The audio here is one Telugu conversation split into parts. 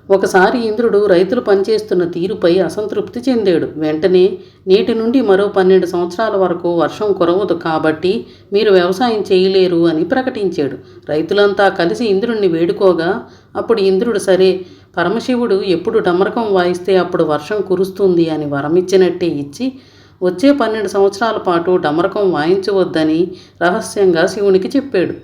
ఒకసారి ఇంద్రుడు రైతులు పనిచేస్తున్న తీరుపై అసంతృప్తి చెందాడు. వెంటనే నేటి నుండి మరో 12 సంవత్సరాల వరకు వర్షం కురవదు, కాబట్టి మీరు వ్యవసాయం చేయలేరు అని ప్రకటించాడు. రైతులంతా కలిసి ఇంద్రుణ్ణి వేడుకోగా అప్పుడు ఇంద్రుడు సరే, పరమశివుడు ఎప్పుడు డమరకం వాయిస్తే అప్పుడు వర్షం కురుస్తుంది అని వరమిచ్చినట్టే ఇచ్చి వచ్చే 12 సంవత్సరాల పాటు డమరకం వాయించవద్దని రహస్యంగా శివునికి చెప్పాడు.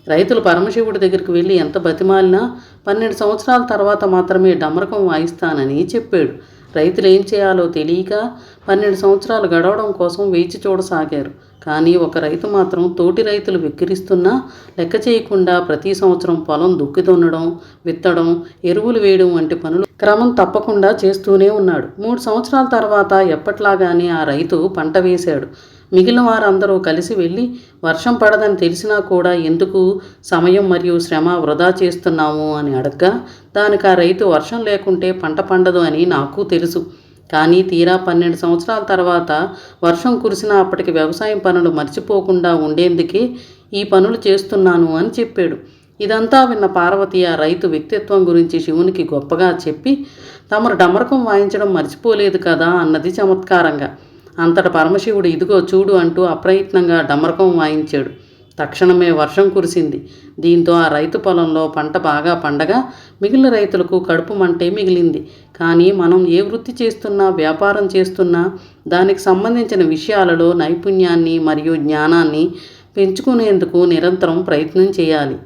రైతులు పరమశివుడి దగ్గరికి వెళ్ళి ఎంత బతిమాలినా 12 సంవత్సరాల తర్వాత మాత్రమే డమరకం వాయిస్తానని చెప్పాడు. రైతులు ఏం చేయాలో తెలియక 12 సంవత్సరాలు గడవడం కోసం వేచి చూడసాగారు. కానీ ఒక రైతు మాత్రం తోటి రైతులు వెక్కిరిస్తున్నా లెక్క చేయకుండా ప్రతి సంవత్సరం పొలం దుక్కి దున్నడం, విత్తడం, ఎరువులు వేయడం వంటి పనులు క్రమం తప్పకుండా చేస్తూనే ఉన్నాడు. 3 సంవత్సరాల తర్వాత ఎప్పట్లాగానే ఆ రైతు పంట వేశాడు. మిగిలిన వారందరూ కలిసి వెళ్ళి వర్షం పడదని తెలిసినా కూడా ఎందుకు సమయం మరియు శ్రమ వృధా చేస్తున్నాము అని అడగ్గా, దానికి ఆ రైతు వర్షం లేకుంటే పంట పండదు అని నాకు తెలుసు, కానీ తీరా 12 సంవత్సరాల తర్వాత వర్షం కురిసినా అప్పటికి వ్యవసాయం పనులు మర్చిపోకుండా ఉండేందుకే ఈ పనులు చేస్తున్నాను అని చెప్పాడు. ఇదంతా విన్న పార్వతి ఆ రైతు వ్యక్తిత్వం గురించి శివునికి గొప్పగా చెప్పి, తమరు డమరకం వాయించడం మర్చిపోలేదు కదా అన్నది చమత్కారంగా. అంతట పరమశివుడు ఇదిగో చూడు అంటూ అప్రయత్నంగా డమరకం వాయించాడు. తక్షణమే వర్షం కురిసింది. దీంతో ఆ రైతు పొలంలో పంట బాగా పండగా మిగిలిన రైతులకు కడుపు మంటే మిగిలింది. కానీ మనం ఏ వృత్తి చేస్తున్నా, వ్యాపారం చేస్తున్నా దానికి సంబంధించిన విషయాలలో నైపుణ్యాన్ని మరియు జ్ఞానాన్ని పెంచుకునేందుకు నిరంతరం ప్రయత్నం చేయాలి.